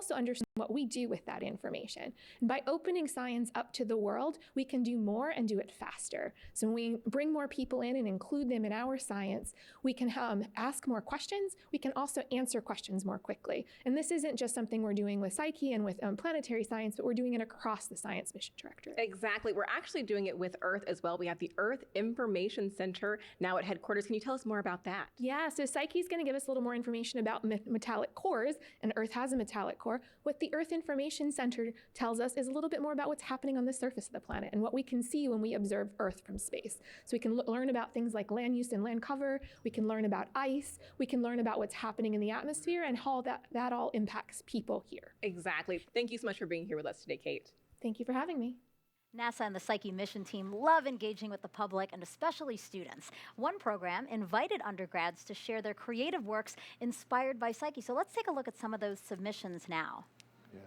also understand what we do with that information. And by opening science up to the world, we can do more and do it faster. So when we bring more people in and include them in our science, we can ask more questions. We can also answer questions more quickly. And this isn't just something we're doing with Psyche and with planetary science, but we're doing it across the Science Mission Directorate. Exactly. We're actually doing it with Earth as well. We have the Earth Information Center now at headquarters. Can you tell us more about that? Yeah, so Psyche is going to give us a little more information about metallic cores, and Earth has a metallic core. What the Earth Information Center tells us is a little bit more about what's happening on the surface of the planet and what we can see when we observe Earth from space. So we can learn about things like land use and land cover, we can learn about ice, we can learn about what's happening in the atmosphere and how that all impacts people here. Exactly. Thank you so much for being here with us today, Kate. Thank you for having me. NASA and the Psyche mission team love engaging with the public and especially students. One program invited undergrads to share their creative works inspired by Psyche. So let's take a look at some of those submissions now. Yeah.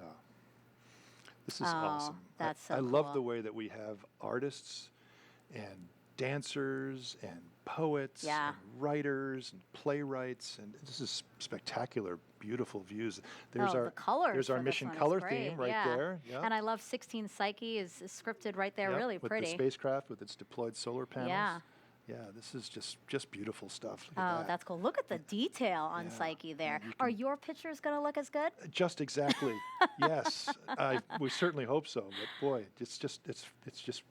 This is awesome. That's so I cool. love the way that we have artists and dancers and poets and writers and playwrights, and this is spectacular, beautiful views. There's the colors there's our mission color theme right there. Yeah. And I love 16 Psyche is scripted right there, really with pretty. the spacecraft with its deployed solar panels. Yeah. Yeah, this is just beautiful stuff. Look at that. That's cool. Look at the detail on Psyche there. Are your pictures going to look as good? Just exactly. Yes, we certainly hope so. But boy, it's just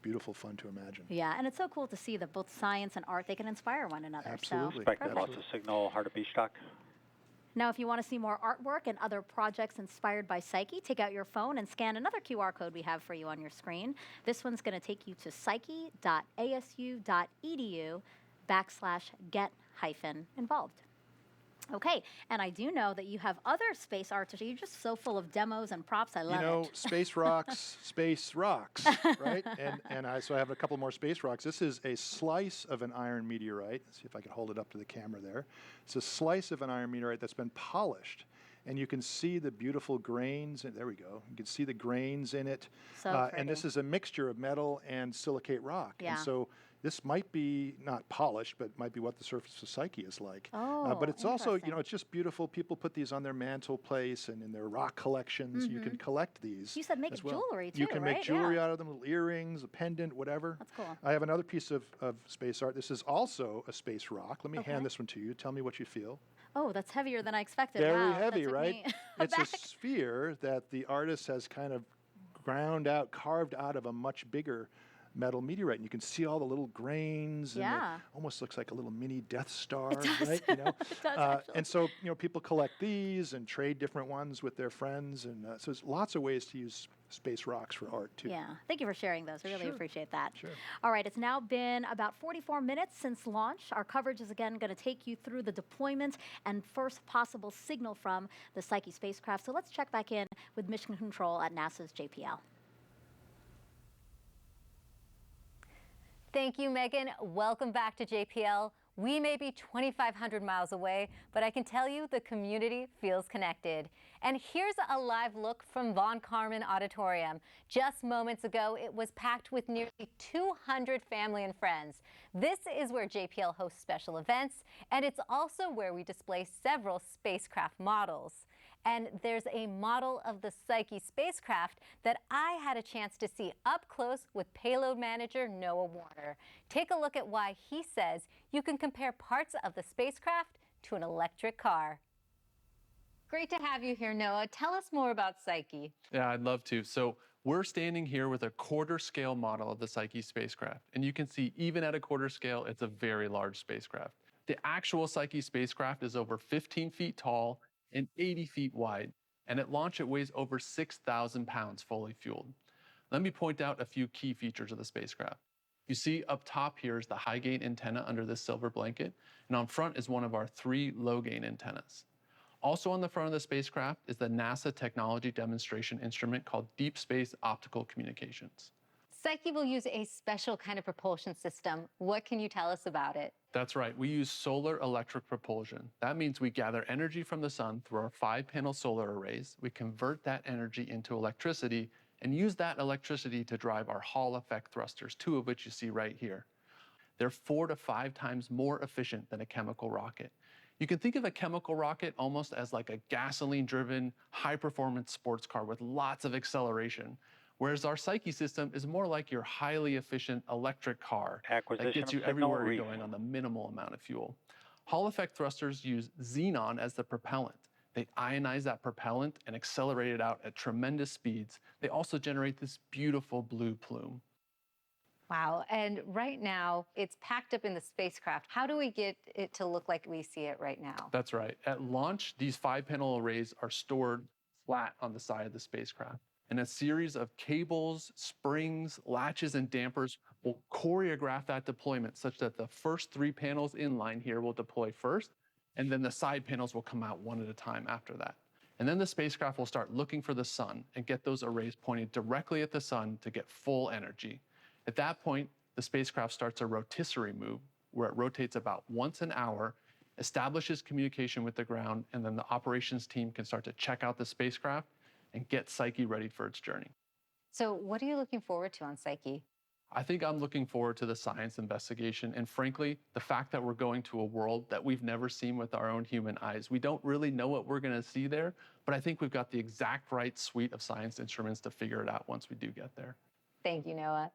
beautiful fun to imagine. Yeah, and it's so cool to see that both science and art, they can inspire one another. Absolutely. So, Expect lots of signal, hard to be stuck. Now, if you want to see more artwork and other projects inspired by Psyche, take out your phone and scan another QR code we have for you on your screen. This one's going to take you to psyche.asu.edu/get-involved. Okay, and I do know that you have other space art. You're just so full of demos and props. I love it. Space rocks, right? So I have a couple more space rocks. This is a slice of an iron meteorite. Let's see if I can hold it up to the camera there. It's a slice of an iron meteorite that's been polished. And you can see the beautiful grains. There we go. You can see the grains in it. So and this is a mixture of metal and silicate rock. Yeah. And so this might be not polished, but might be what the surface of Psyche is like. But it's also, it's just beautiful. People put these on their mantle place and in their rock collections. You can collect these. You said make jewelry too, You can right? make jewelry out of them, little earrings, a pendant, whatever. That's cool. I have another piece of space art. This is also a space rock. Let me hand this one to you. Tell me what you feel. Oh, that's heavier than I expected. Very wow, heavy, right? It's a sphere that the artist has kind of carved out of a much bigger metal meteorite, and you can see all the little grains, and it almost looks like a little mini Death Star, right? It does, and so people collect these and trade different ones with their friends, and so there's lots of ways to use space rocks for art too. Yeah, thank you for sharing those. I really appreciate that. Sure. All right, it's now been about 44 minutes since launch. Our coverage is again going to take you through the deployment and first possible signal from the Psyche spacecraft. So let's check back in with Mission Control at NASA's JPL. Thank you, Megan. Welcome back to JPL. We may be 2,500 miles away, but I can tell you the community feels connected. And here's a live look from Von Karman Auditorium. Just moments ago, it was packed with nearly 200 family and friends. This is where JPL hosts special events, and it's also where we display several spacecraft models. And there's a model of the Psyche spacecraft that I had a chance to see up close with payload manager Noah Warner. Take a look at why he says you can compare parts of the spacecraft to an electric car. Great to have you here, Noah. Tell us more about Psyche. Yeah, I'd love to. So we're standing here with a quarter scale model of the Psyche spacecraft. And you can see even at a quarter scale, it's a very large spacecraft. The actual Psyche spacecraft is over 15 feet tall and 80 feet wide, and at launch it weighs over 6,000 pounds fully fueled. Let me point out a few key features of the spacecraft. You see up top here is the high gain antenna under this silver blanket, and on front is one of our 3 low gain antennas. Also on the front of the spacecraft is the NASA technology demonstration instrument called Deep Space Optical Communications. Psyche will use a special kind of propulsion system. What can you tell us about it? That's right, we use solar electric propulsion. That means we gather energy from the sun through our 5-panel solar arrays. We convert that energy into electricity and use that electricity to drive our Hall effect thrusters, 2 of which you see right here. They're 4 to 5 times more efficient than a chemical rocket. You can think of a chemical rocket almost as like a gasoline-driven, high-performance sports car with lots of acceleration, whereas our Psyche system is more like your highly efficient electric car that Acquisition gets you of signal everywhere you're reef. going on the minimal amount of fuel. Hall effect thrusters use xenon as the propellant. They ionize that propellant and accelerate it out at tremendous speeds. They also generate this beautiful blue plume. Wow, and right now it's packed up in the spacecraft. How do we get it to look like we see it right now? That's right. At launch, these 5-panel arrays are stored flat on the side of the spacecraft. And a series of cables, springs, latches, and dampers will choreograph that deployment such that the first 3 panels in line here will deploy first, and then the side panels will come out one at a time after that. And then the spacecraft will start looking for the sun and get those arrays pointed directly at the sun to get full energy. At that point, the spacecraft starts a rotisserie move where it rotates about once an hour, establishes communication with the ground, and then the operations team can start to check out the spacecraft and get Psyche ready for its journey. So what are you looking forward to on Psyche? I think I'm looking forward to the science investigation and frankly, the fact that we're going to a world that we've never seen with our own human eyes. We don't really know what we're going to see there, but I think we've got the exact right suite of science instruments to figure it out once we do get there. Thank you, Noah.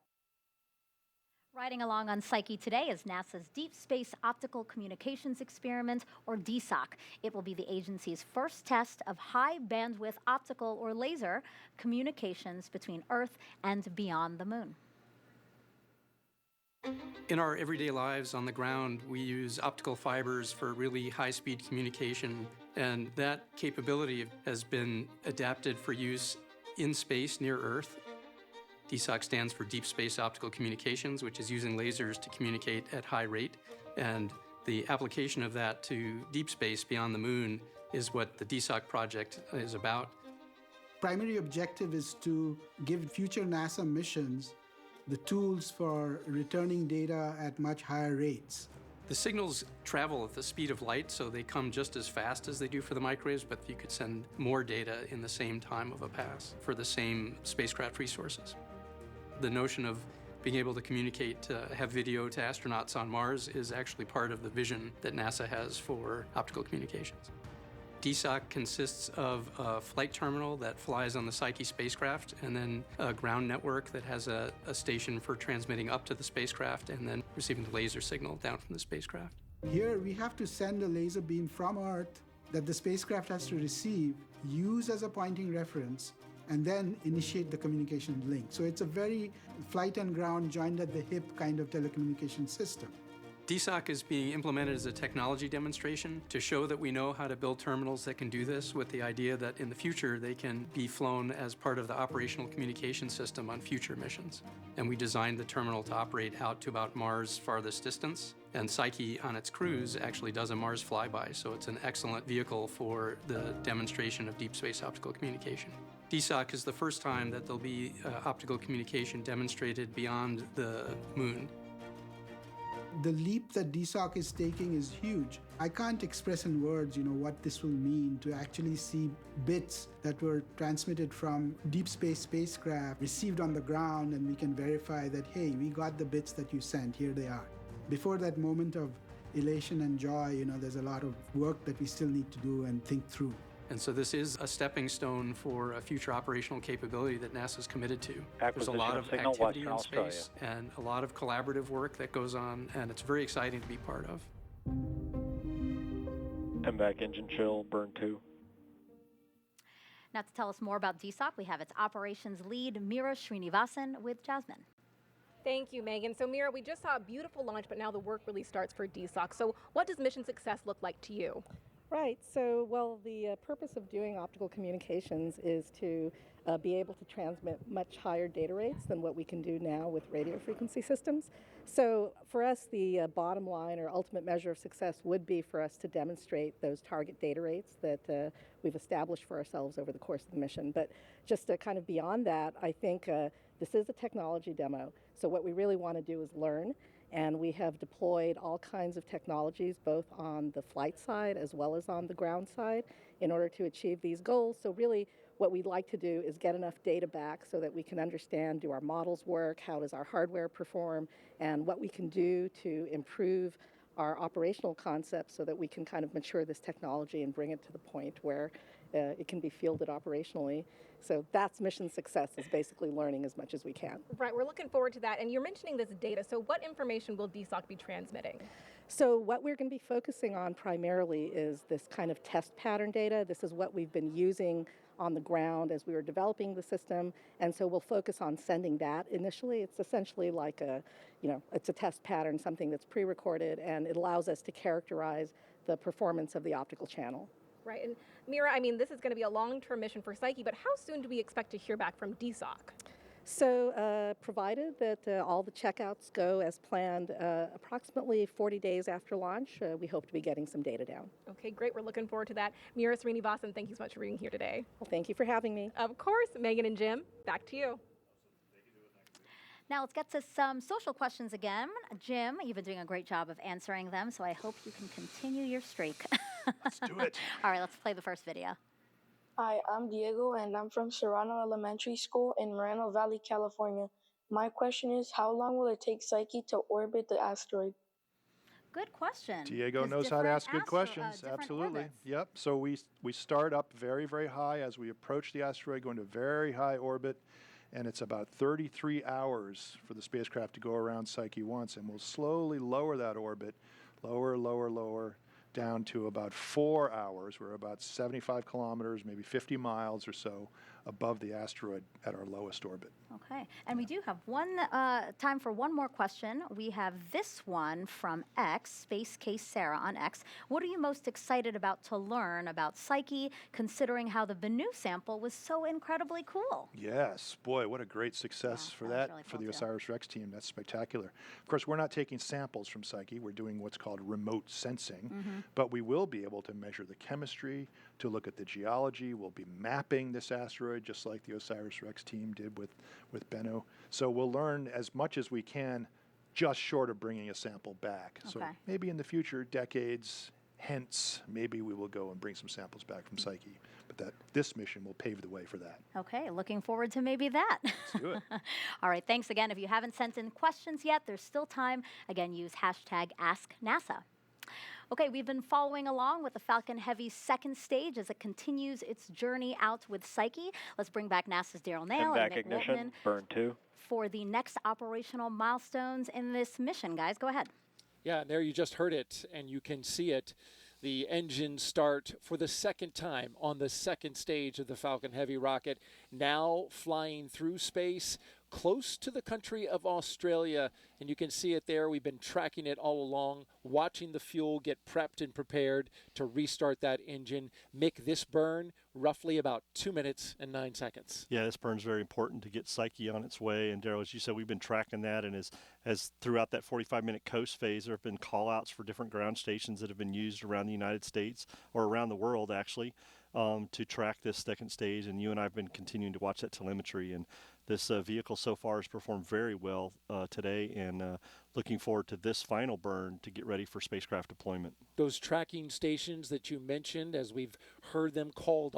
Riding along on Psyche today is NASA's Deep Space Optical Communications Experiment, or DSOC. It will be the agency's first test of high bandwidth optical or laser communications between Earth and beyond the moon. In our everyday lives on the ground, we use optical fibers for really high-speed communication, and that capability has been adapted for use in space near Earth. DSOC stands for Deep Space Optical Communications, which is using lasers to communicate at high rate, and the application of that to deep space beyond the moon is what the DSOC project is about. Primary objective is to give future NASA missions the tools for returning data at much higher rates. The signals travel at the speed of light, so they come just as fast as they do for the microwaves, but you could send more data in the same time of a pass for the same spacecraft resources. The notion of being able to communicate, have video to astronauts on Mars is actually part of the vision that NASA has for optical communications. DSOC consists of a flight terminal that flies on the Psyche spacecraft, and then a ground network that has a station for transmitting up to the spacecraft and then receiving the laser signal down from the spacecraft. Here we have to send a laser beam from Earth that the spacecraft has to receive, use as a pointing reference, and then initiate the communication link. So it's a very flight and ground joined at the hip kind of telecommunication system. DSOC is being implemented as a technology demonstration to show that we know how to build terminals that can do this, with the idea that in the future they can be flown as part of the operational communication system on future missions. And we designed the terminal to operate out to about Mars' farthest distance. And Psyche on its cruise actually does a Mars flyby, so it's an excellent vehicle for the demonstration of deep space optical communication. DSOC is the first time that there'll be optical communication demonstrated beyond the moon. The leap that DSOC is taking is huge. I can't express in words, what this will mean to actually see bits that were transmitted from deep space spacecraft received on the ground, and we can verify that, hey, we got the bits that you sent, here they are. Before that moment of elation and joy, there's a lot of work that we still need to do and think through. And so this is a stepping stone for a future operational capability that NASA's committed to. There's a lot of activity in space and a lot of collaborative work that goes on, and it's very exciting to be part of. MVAC engine chill, burn 2. Now to tell us more about DSOC, we have its operations lead, Mira Srinivasan, with Jasmine. Thank you, Megan. So Mira, we just saw a beautiful launch, but now the work really starts for DSOC. So what does mission success look like to you? Right. So, the purpose of doing optical communications is to be able to transmit much higher data rates than what we can do now with radio frequency systems. So for us, the bottom line or ultimate measure of success would be for us to demonstrate those target data rates that we've established for ourselves over the course of the mission. But just kind of beyond that, I think this is a technology demo. So what we really want to do is learn. And we have deployed all kinds of technologies, both on the flight side as well as on the ground side, in order to achieve these goals. So really, what we'd like to do is get enough data back so that we can understand, do our models work, how does our hardware perform, and what we can do to improve our operational concepts so that we can kind of mature this technology and bring it to the point where it can be fielded operationally. So that's mission success, is basically learning as much as we can. Right, we're looking forward to that. And you're mentioning this data. So what information will DSOC be transmitting? So what we're going to be focusing on primarily is this kind of test pattern data. This is what we've been using on the ground as we were developing the system, and so we'll focus on sending that initially. It's essentially like it's a test pattern, something that's pre-recorded, and it allows us to characterize the performance of the optical channel. Right, and Mira, I mean, this is going to be a long-term mission for Psyche, but how soon do we expect to hear back from DSOC? So provided that all the checkouts go as planned, approximately 40 days after launch, we hope to be getting some data down. Okay, great. We're looking forward to that. Mira Srinivasan, thank you so much for being here today. Well, thank you for having me. Of course. Megan and Jim, back to you. Now let's get to some social questions again. Jim, you've been doing a great job of answering them, so I hope you can continue your streak. Let's do it. All right, let's play the first video. Hi, I'm Diego, and I'm from Serrano Elementary School in Moreno Valley, California. My question is, how long will it take Psyche to orbit the asteroid? Good question. Diego knows how to ask good questions. Absolutely. Orbits. Yep. So we start up very, very high as we approach the asteroid, going to very high orbit, and it's about 33 hours for the spacecraft to go around Psyche once, and we'll slowly lower that orbit, lower, down to about 4 hours. We're about 75 kilometers, maybe 50 miles or so above the asteroid at our lowest orbit. Okay, and we do have time for one more question. We have this one from X, Space Case Sarah on X. What are you most excited about to learn about Psyche, considering how the Bennu sample was so incredibly cool? Yes, boy, what a great success for that, really for cool the too. OSIRIS-REx team. That's spectacular. Of course, we're not taking samples from Psyche. We're doing what's called remote sensing, but we will be able to measure the chemistry, to look at the geology. We'll be mapping this asteroid just like the OSIRIS-REx team did with Bennu. So we'll learn as much as we can just short of bringing a sample back. So maybe in the future, decades hence, maybe we will go and bring some samples back from Psyche. But this mission will pave the way for that. Okay, looking forward to maybe that. Let's do it. All right, thanks again. If you haven't sent in questions yet, there's still time. Again, use #AskNASA. Okay, we've been following along with the Falcon Heavy's second stage as it continues its journey out with Psyche. Let's bring back NASA's Daryl Nail and Mick ignition, Woltman burn 2. for the next operational milestones in this mission. Guys, go ahead. Yeah, and there you just heard it, and you can see it. The engines start for the second time on the second stage of the Falcon Heavy rocket, now flying through space close to the country of Australia. And you can see it there. We've been tracking it all along, watching the fuel get prepped and prepared to restart that engine. Mick, this burn, roughly about 2 minutes and 9 seconds. Yeah, this burn's very important to get Psyche on its way. And Daryl, as you said, we've been tracking that. And as throughout that 45-minute coast phase, there have been call-outs for different ground stations that have been used around the United States, or around the world, actually, to track this second stage. And you and I have been continuing to watch that telemetry. And this vehicle so far has performed very well today, and looking forward to this final burn to get ready for spacecraft deployment. Those tracking stations that you mentioned, as we've heard them called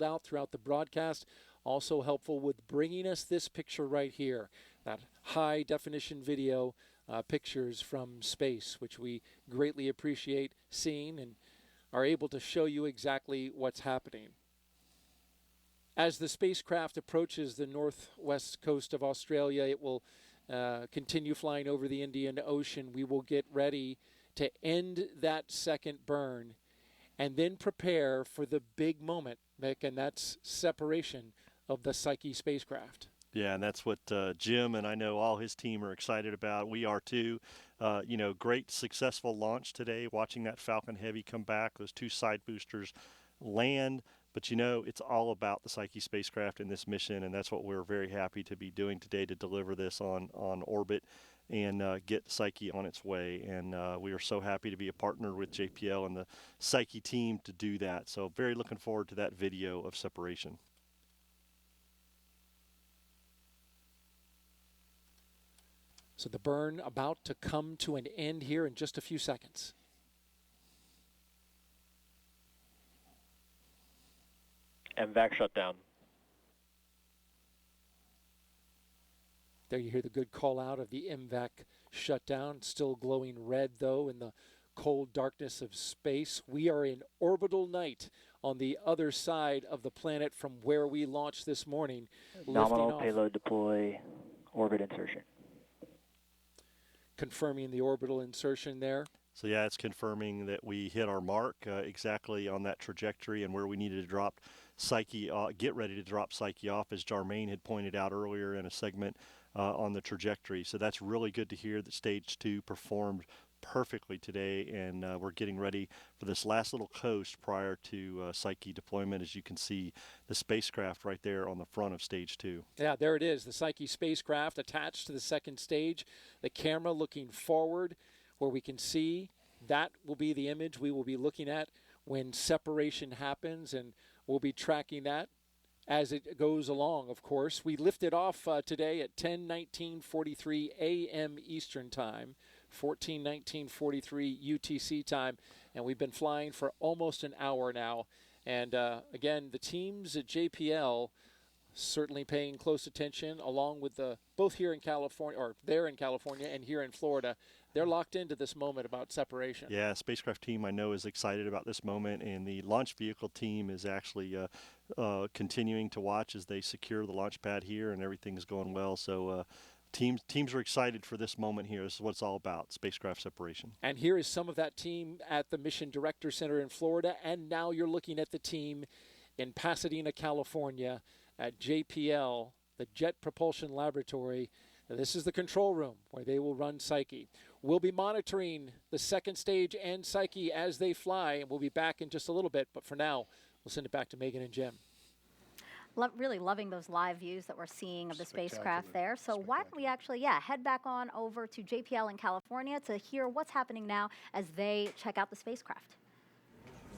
out throughout the broadcast, also helpful with bringing us this picture right here, that high definition video pictures from space, which we greatly appreciate seeing and are able to show you exactly what's happening. As the spacecraft approaches the northwest coast of Australia, it will continue flying over the Indian Ocean. We will get ready to end that second burn and then prepare for the big moment, Mick, and that's separation of the Psyche spacecraft. Yeah, and that's what Jim and I know all his team are excited about. We are too. Great successful launch today, watching that Falcon Heavy come back, those 2 side boosters land. But it's all about the Psyche spacecraft in this mission, and that's what we're very happy to be doing today, to deliver this on orbit and get Psyche on its way. And we are so happy to be a partner with JPL and the Psyche team to do that. So very looking forward to that video of separation. So the burn about to come to an end here in just a few seconds. MVAC shutdown. There you hear the good call out of the MVAC shutdown, still glowing red though in the cold darkness of space. We are in orbital night on the other side of the planet from where we launched this morning. Nominal payload deploy, orbit insertion. Confirming the orbital insertion there. So yeah, it's confirming that we hit our mark exactly on that trajectory and where we needed to drop Psyche, get ready to drop Psyche off, as Jarmaine had pointed out earlier in a segment on the trajectory. So that's really good to hear that Stage 2 performed perfectly today, and we're getting ready for this last little coast prior to Psyche deployment. As you can see, the spacecraft right there on the front of Stage 2. Yeah, there it is, the Psyche spacecraft attached to the second stage, the camera looking forward where we can see that will be the image we will be looking at when separation happens, and we'll be tracking that as it goes along, of course. We lifted off today at 10:19:43 a.m. Eastern Time, 14:19:43 UTC time, and we've been flying for almost an hour now. And again, the teams at JPL certainly paying close attention, along with both here in California, or there in California and here in Florida. They're locked into this moment about separation. Yeah, spacecraft team I know is excited about this moment, and the launch vehicle team is actually continuing to watch as they secure the launch pad here, and everything's going well. So teams are excited for this moment here. This is what it's all about, spacecraft separation. And here is some of that team at the Mission Director Center in Florida, and now you're looking at the team in Pasadena, California at JPL, the Jet Propulsion Laboratory. This is the control room where they will run Psyche. We'll be monitoring the second stage and Psyche as they fly, and we'll be back in just a little bit. But for now, we'll send it back to Megan and Jim. Really loving those live views that we're seeing of the spacecraft there. So why don't we actually, head back on over to JPL in California to hear what's happening now as they check out the spacecraft.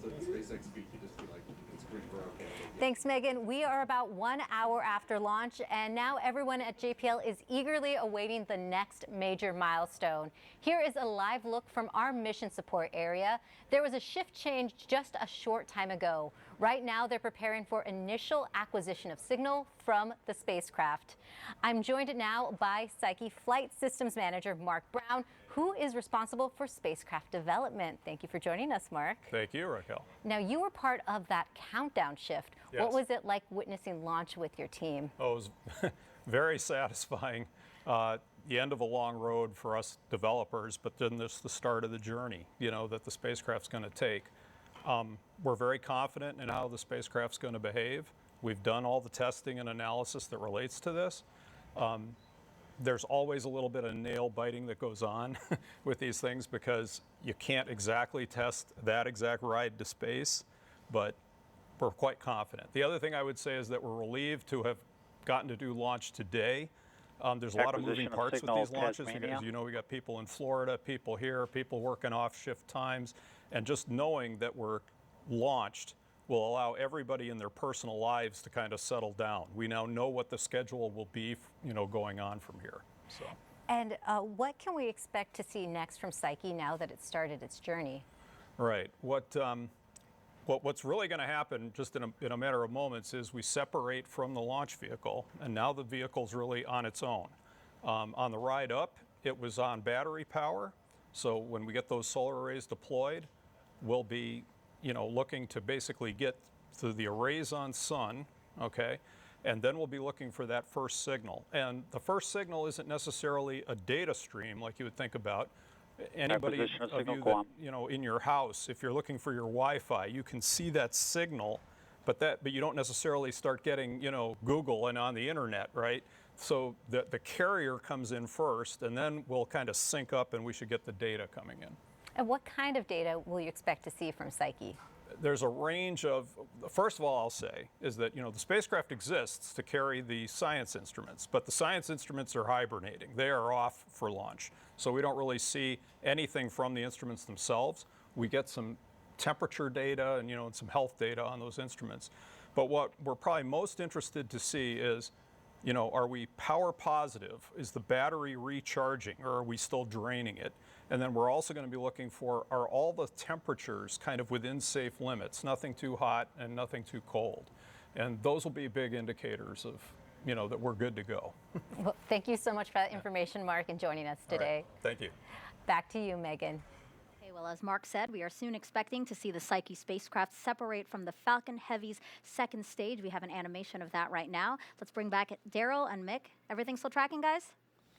So the SpaceX speak, you just be like, it's green, we're okay. Thanks, Megan. We are about 1 hour after launch, and now everyone at JPL is eagerly awaiting the next major milestone. Here is a live look from our mission support area. There was a shift change just a short time ago. Right now, they're preparing for initial acquisition of signal from the spacecraft. I'm joined now by Psyche Flight Systems Manager Mark Brown, who is responsible for spacecraft development. Thank you for joining us, Mark. Thank you, Raquel. Now, you were part of that countdown shift. Yes. What was it like witnessing launch with your team? Oh, it was very satisfying. The end of a long road for us developers, but then this the start of the journey, that the spacecraft's going to take. We're very confident in how the spacecraft's going to behave. We've done all the testing and analysis that relates to this. There's always a little bit of nail biting that goes on with these things because you can't exactly test that exact ride to space, but we're quite confident. The other thing I would say is that we're relieved to have gotten to do launch today. There's a lot of moving parts with these launches. As you know, we got people in Florida, people here, people working off shift times, and just knowing that we're launched will allow everybody in their personal lives to kind of settle down. We now know what the schedule will be, going on from here. So. And what can we expect to see next from Psyche now that it started its journey? Right. What's really going to happen just in a matter of moments is we separate from the launch vehicle, and now the vehicle's really on its own. On the ride up, it was on battery power. So when we get those solar arrays deployed, we'll be looking to basically get to the arrays on sun, okay? And then we'll be looking for that first signal. And the first signal isn't necessarily a data stream like you would think about. Anybody of you that, in your house, if you're looking for your Wi-Fi, you can see that signal, but you don't necessarily start getting, Google and on the internet, right? So the carrier comes in first, and then we'll kind of sync up and we should get the data coming in. And what kind of data will you expect to see from Psyche? There's a range of, first of all, I'll say, is that, the spacecraft exists to carry the science instruments, but the science instruments are hibernating. They are off for launch. So we don't really see anything from the instruments themselves. We get some temperature data and, and some health data on those instruments. But what we're probably most interested to see is, are we power positive? Is the battery recharging, or are we still draining it? And then we're also going to be looking for, are all the temperatures kind of within safe limits, nothing too hot and nothing too cold? And those will be big indicators of you know, that we're good to go. Well, thank you so much for that information, Mark, and joining us today. Thank you. Back to you, Megan. Okay, well, as Mark said, we are soon expecting to see the Psyche spacecraft separate from the Falcon Heavy's second stage. We have an animation of that right now. Let's bring back Daryl and Mick. Everything still tracking, guys?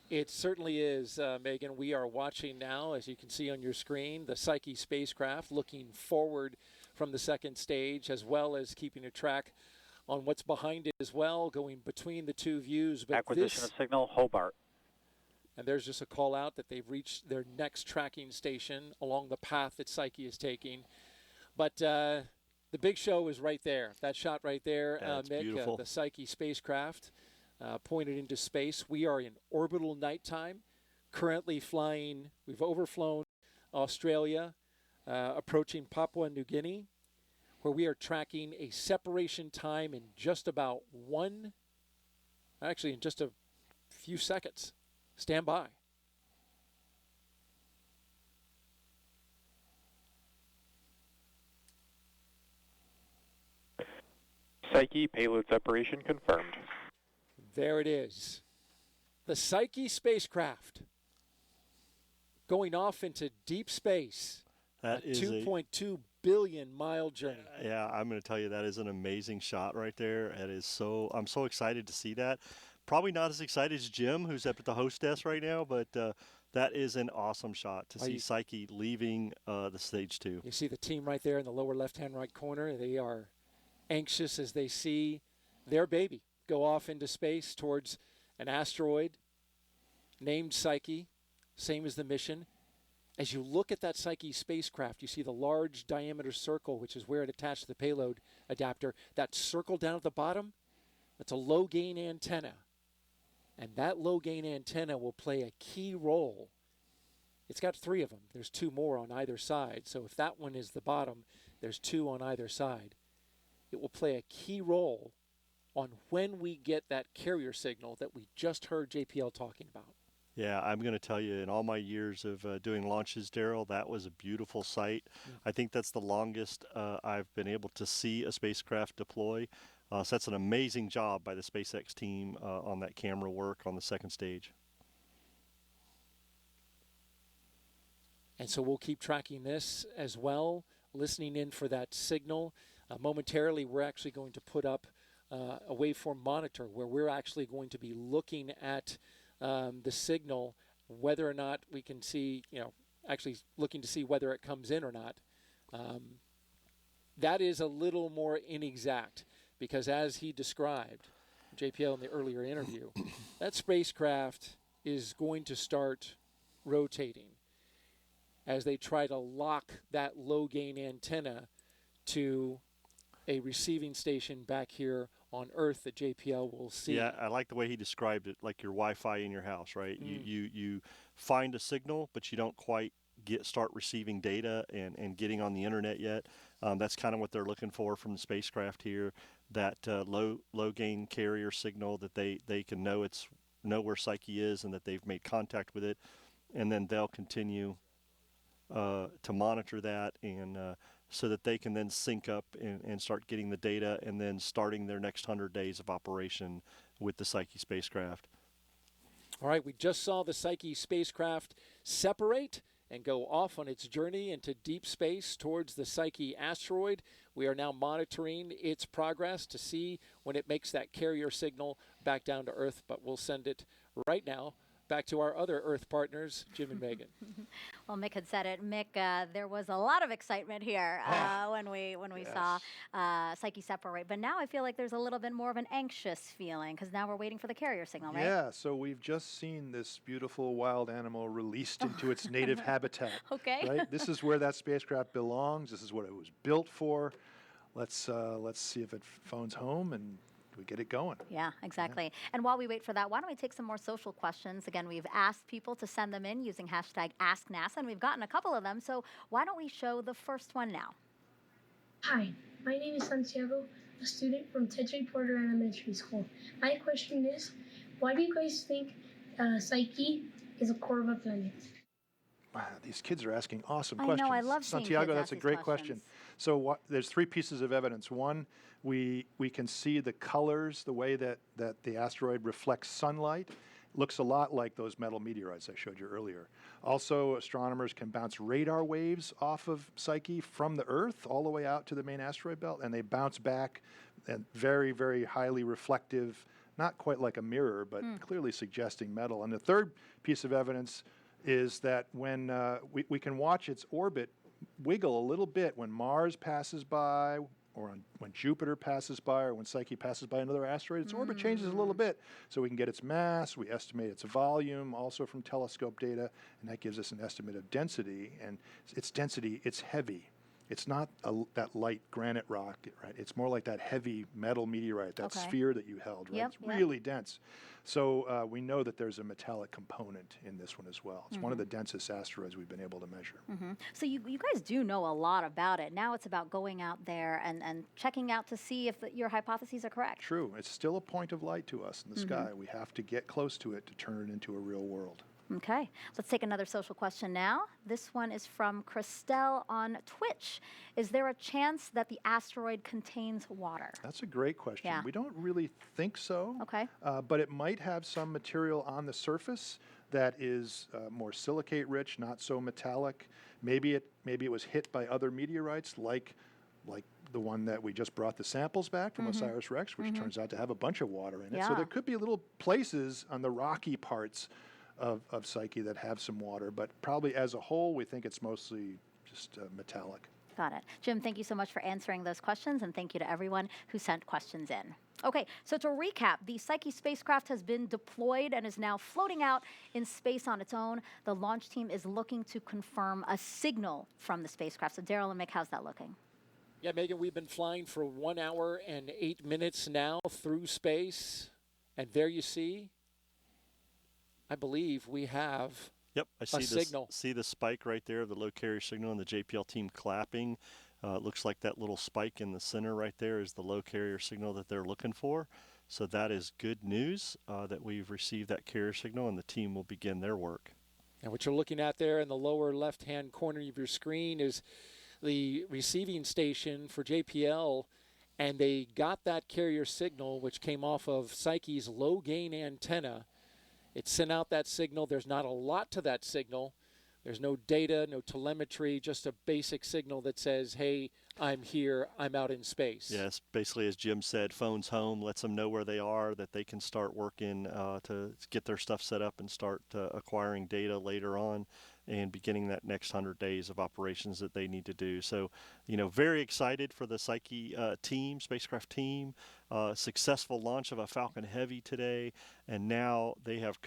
It certainly is, Megan. We are watching now, as you can see on your screen, the Psyche spacecraft looking forward from the second stage, as well as keeping a track on what's behind it as well, going between the two views. But Acquisition of signal, Hobart. And there's just a call out that they've reached their next tracking station along the path that Psyche is taking. But the big show is right there. That shot right there, Mick, the Psyche spacecraft pointed into space. We are in orbital nighttime, currently flying. We've overflown Australia, approaching Papua New Guinea, where we are tracking a separation time in just about in just a few seconds. Stand by. Psyche payload separation confirmed. There it is. The Psyche spacecraft going off into deep space. That is 2.2 billion mile journey. Yeah, I'm going to tell you that is an amazing shot right there. It is I'm so excited to see that. Probably not as excited as Jim, who's up at the host desk right now, but that is an awesome shot to see Psyche leaving the stage 2. You see the team right there in the lower left-hand right corner. They are anxious as they see their baby go off into space towards an asteroid named Psyche, same as the mission. As you look at that Psyche spacecraft, you see the large diameter circle, which is where it attached to the payload adapter. That circle down at the bottom, that's a low-gain antenna. And that low-gain antenna will play a key role. It's got 3 of them. There's 2 more on either side. So if that one is the bottom, there's 2 on either side. It will play a key role on when we get that carrier signal that we just heard JPL talking about. Yeah, I'm going to tell you, in all my years of doing launches, Daryl, that was a beautiful sight. I think that's the longest I've been able to see a spacecraft deploy. So that's an amazing job by the SpaceX team on that camera work on the second stage. And so we'll keep tracking this as well, listening in for that signal. Momentarily, we're actually going to put up a waveform monitor where we're actually going to be looking at the signal, whether or not we can see, actually looking to see whether it comes in or not. That is a little more inexact because, as he described, JPL in the earlier interview, that spacecraft is going to start rotating as they try to lock that low gain antenna to a receiving station back here on Earth that JPL will see. Yeah, I like the way he described it, like your Wi-Fi in your house, right? You find a signal, but you don't quite start receiving data and getting on the internet yet. That's kind of what they're looking for from the spacecraft here, that low gain carrier signal that they can know where Psyche is and that they've made contact with it, and then they'll continue to monitor that and so that they can then sync up and start getting the data and then starting their next 100 days of operation with the Psyche spacecraft. All right, we just saw the Psyche spacecraft separate and go off on its journey into deep space towards the Psyche asteroid. We are now monitoring its progress to see when it makes that carrier signal back down to Earth, but we'll send it right now back to our other Earth partners, Jim and Megan. Well, Mick had said it. Mick, there was a lot of excitement here when we saw Psyche separate. But now I feel like there's a little bit more of an anxious feeling because now we're waiting for the carrier signal, right? Yeah, so we've just seen this beautiful wild animal released into its native habitat. Okay. Right? This is where that spacecraft belongs. This is what it was built for. Let's see if it phones home and we get it going. Yeah, exactly. Yeah. And while we wait for that, why don't we take some more social questions? Again, we've asked people to send them in using hashtag AskNASA, and we've gotten a couple of them. So why don't we show the first one now? Hi, my name is Santiago, a student from Seit Elementary School. My question is, why do you guys think Psyche is a core of a planet? these kids are asking awesome I questions. know, I love seeing Santiago, kids that's ask a these great questions. question. So there's three pieces of evidence. One, we can see the colors, the way that the asteroid reflects sunlight. Looks a lot like those metal meteorites I showed you earlier. Also, astronomers can bounce radar waves off of Psyche from the Earth all the way out to the main asteroid belt, and they bounce back and very, very highly reflective, not quite like a mirror, but clearly suggesting metal. And the third piece of evidence is that when we can watch its orbit wiggle a little bit when Mars passes by, or when Jupiter passes by, or when Psyche passes by another asteroid, its orbit changes a little bit. So we can get its mass, we estimate its volume, also from telescope data, and that gives us an estimate of density. And its density, it's heavy. It's not that light granite rock, right? It's more like that heavy metal meteorite, that sphere that you held, right? It's really dense. So we know that there's a metallic component in this one as well. It's one of the densest asteroids we've been able to measure. So you guys do know a lot about it. Now it's about going out there and checking out to see if your hypotheses are correct. True. It's still a point of light to us in the sky. We have to get close to it to turn it into a real world. Okay, let's take another social question now. This one is from Christelle on Twitch. Is there a chance that the asteroid contains water? That's a great question. Yeah. We don't really think so. Okay. But it might have some material on the surface that is more silicate rich, not so metallic. Maybe it was hit by other meteorites like the one that we just brought the samples back from OSIRIS-REx, which turns out to have a bunch of water in it. So there could be little places on the rocky parts of Psyche that have some water, but probably as a whole, we think it's mostly just metallic. Got it. Jim, thank you so much for answering those questions, and thank you to everyone who sent questions in. Okay, so to recap, the Psyche spacecraft has been deployed and is now floating out in space on its own. The launch team is looking to confirm a signal from the spacecraft. So Daryl and Mick, how's that looking? Yeah, Megan, we've been flying for 1 hour and 8 minutes now through space, and there you see, I believe we have Yep, I see signal. See the spike right there, the low carrier signal, and the JPL team clapping. It looks like that little spike in the center right there is the low carrier signal that they're looking for. So that is good news that we've received that carrier signal, and the team will begin their work. And what you're looking at there in the lower left-hand corner of your screen is the receiving station for JPL, and they got that carrier signal, which came off of Psyche's low-gain antenna. It sent out that signal. There's not a lot to that signal. There's no data, no telemetry, just a basic signal that says, hey, I'm here, I'm out in space. Yes, basically, as Jim said, phone's home, lets them know where they are, that they can start working to get their stuff set up and start acquiring data later on and beginning that next 100 days of operations that they need to do. So, very excited for the Psyche team, spacecraft team, successful launch of a Falcon Heavy today, and now they have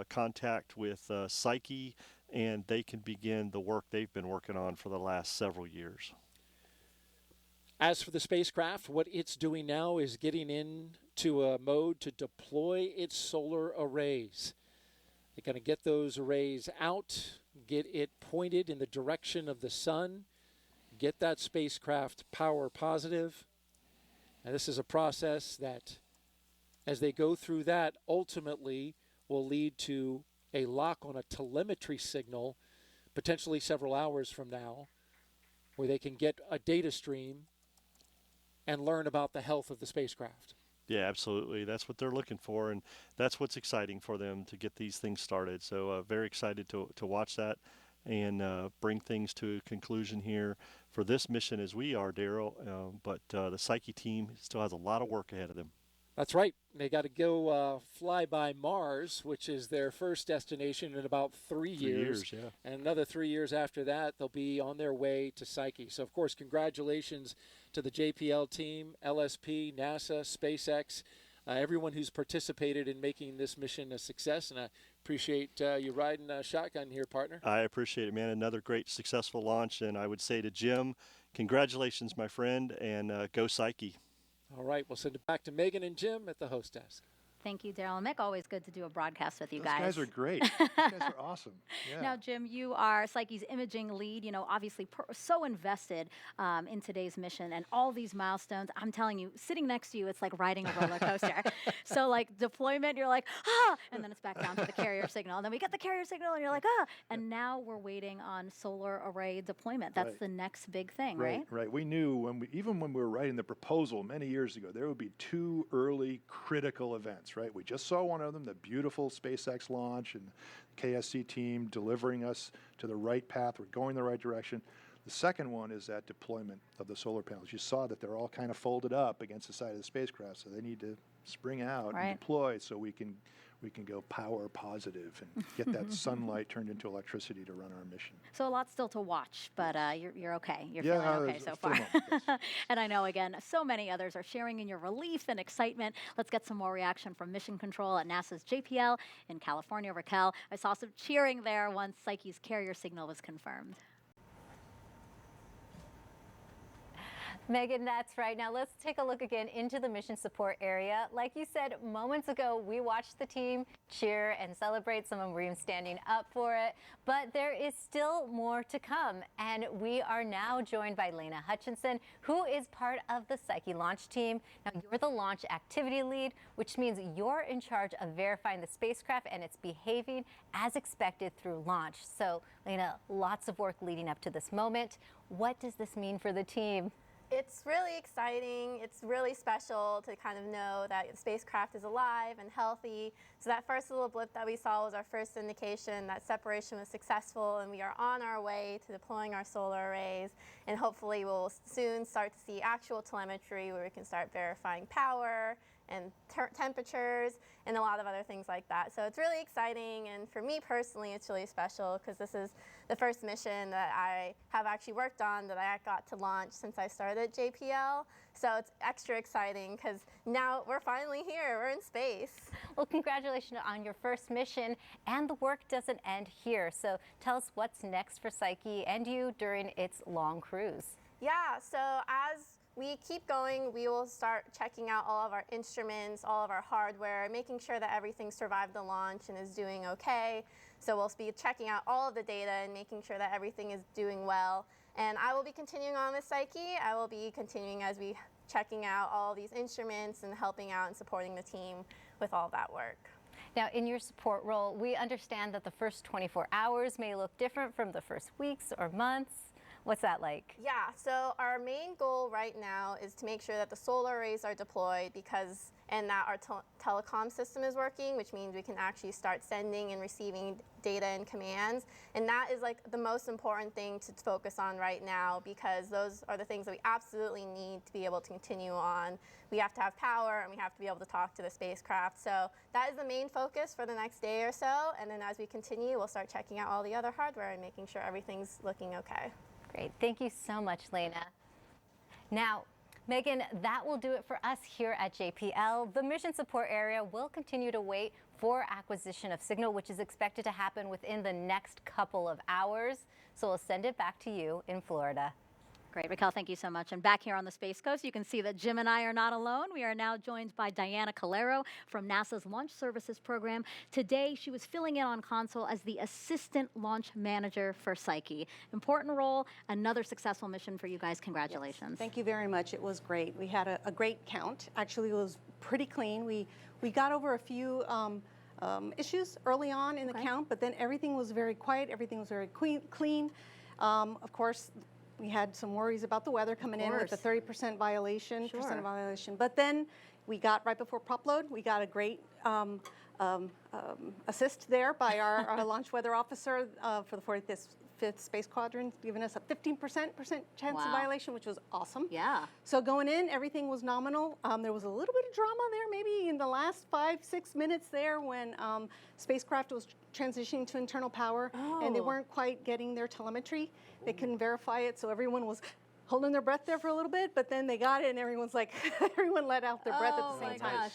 contact with Psyche, and they can begin the work they've been working on for the last several years. As for the spacecraft, what it's doing now is getting into a mode to deploy its solar arrays. They're going to get those arrays out, get it pointed in the direction of the sun, get that spacecraft power positive. And this is a process that, as they go through that, ultimately will lead to a lock on a telemetry signal, potentially several hours from now, where they can get a data stream and learn about the health of the spacecraft. Yeah, absolutely. That's what they're looking for, and that's what's exciting for them to get these things started. So very excited to watch that and bring things to a conclusion here for this mission as we are, Daryl. But the Psyche team still has a lot of work ahead of them. That's right. They got to go fly by Mars, which is their first destination in about 3 years. Yeah. And another 3 years after that, they'll be on their way to Psyche. So, of course, congratulations to the JPL team, LSP, NASA, SpaceX, everyone who's participated in making this mission a success. And I appreciate you riding shotgun here, partner. I appreciate it, man. Another great successful launch. And I would say to Jim, congratulations, my friend, and go Psyche. All right, we'll send it back to Megan and Jim at the host desk. Thank you, Daryl and Mick. Always good to do a broadcast with you Those guys. guys are great. Those guys are awesome. Yeah. Now, Jim, you are Psyche's imaging lead, obviously so invested in today's mission and all these milestones. I'm telling you, sitting next to you, it's like riding a roller coaster. So like deployment, you're like, and then it's back down to the carrier signal. And then we get the carrier signal and you're like, and now we're waiting on solar array deployment. That's the next big thing, right? Right. We knew even when we were writing the proposal many years ago, there would be 2 early critical events, right? We just saw one of them, the beautiful SpaceX launch and the KSC team delivering us to the right path. We're going the right direction. The second one is that deployment of the solar panels. You saw that they're all kind of folded up against the side of the spacecraft, so they need to spring out and deploy so we can go power positive and get that sunlight turned into electricity to run our mission. So a lot still to watch, but you're okay. You're Yeah, feeling okay so far. yes. And I know, again, so many others are sharing in your relief and excitement. Let's get some more reaction from Mission Control at NASA's JPL in California. Raquel, I saw some cheering there once Psyche's carrier signal was confirmed. Megan, that's right. Now let's take a look again into the mission support area. Like you said moments ago, we watched the team cheer and celebrate. Some of them were even standing up for it. But there is still more to come. And we are now joined by Lena Hutchinson, who is part of the Psyche launch team. Now you're the launch activity lead, which means you're in charge of verifying the spacecraft and it's behaving as expected through launch. So Lena, lots of work leading up to this moment. What does this mean for the team? It's really exciting. It's really special to kind of know that the spacecraft is alive and healthy. So that first little blip that we saw was our first indication that separation was successful, and we are on our way to deploying our solar arrays. And hopefully we'll soon start to see actual telemetry where we can start verifying power and temperatures and a lot of other things like that. So it's really exciting, and for me personally it's really special because this is the first mission that I have actually worked on that I got to launch since I started at JPL. So it's extra exciting because now we're finally here, we're in space. Well, congratulations on your first mission, and the work doesn't end here. So tell us what's next for Psyche and you during its long cruise. Yeah, so as we keep going, we will start checking out all of our instruments, all of our hardware, making sure that everything survived the launch and is doing okay. So we'll be checking out all of the data and making sure that everything is doing well. And I will be continuing on with Psyche. I will be continuing as we checking out all these instruments and helping out and supporting the team with all that work. Now, in your support role, we understand that the first 24 hours may look different from the first weeks or months. What's that like? Yeah, so our main goal right now is to make sure that the solar arrays are deployed and that our telecom system is working, which means we can actually start sending and receiving data and commands. And that is like the most important thing to focus on right now, because those are the things that we absolutely need to be able to continue on. We have to have power and we have to be able to talk to the spacecraft. So that is the main focus for the next day or so. And then as we continue, we'll start checking out all the other hardware and making sure everything's looking okay. Great. Thank you so much, Lena. Now, Megan, that will do it for us here at JPL. The mission support area will continue to wait for acquisition of signal, which is expected to happen within the next couple of hours. So we'll send it back to you in Florida. Great, Raquel, thank you so much. And back here on the Space Coast, you can see that Jim and I are not alone. We are now joined by Diana Calero from NASA's Launch Services Program. Today, she was filling in on console as the Assistant Launch Manager for Psyche. Important role, another successful mission for you guys. Congratulations. Yes, thank you very much. It was great. We had a great count. Actually, it was pretty clean. We got over a few issues early on in the count, but then everything was very quiet. Everything was very clean. Of course, we had some worries about the weather coming in with the 30% violation, But then we got, right before prop load, we got a great assist there by our launch weather officer for the 45th Space Quadrant, giving us a 15% chance of violation, which was awesome. Yeah. So going in, everything was nominal. There was a little bit of drama there, maybe in the last 5-6 minutes there when spacecraft was transitioning to internal power, and they weren't quite getting their telemetry. They couldn't verify it, so everyone was holding their breath there for a little bit, but then they got it, and everyone's like, everyone let out their breath at the same time. Gosh.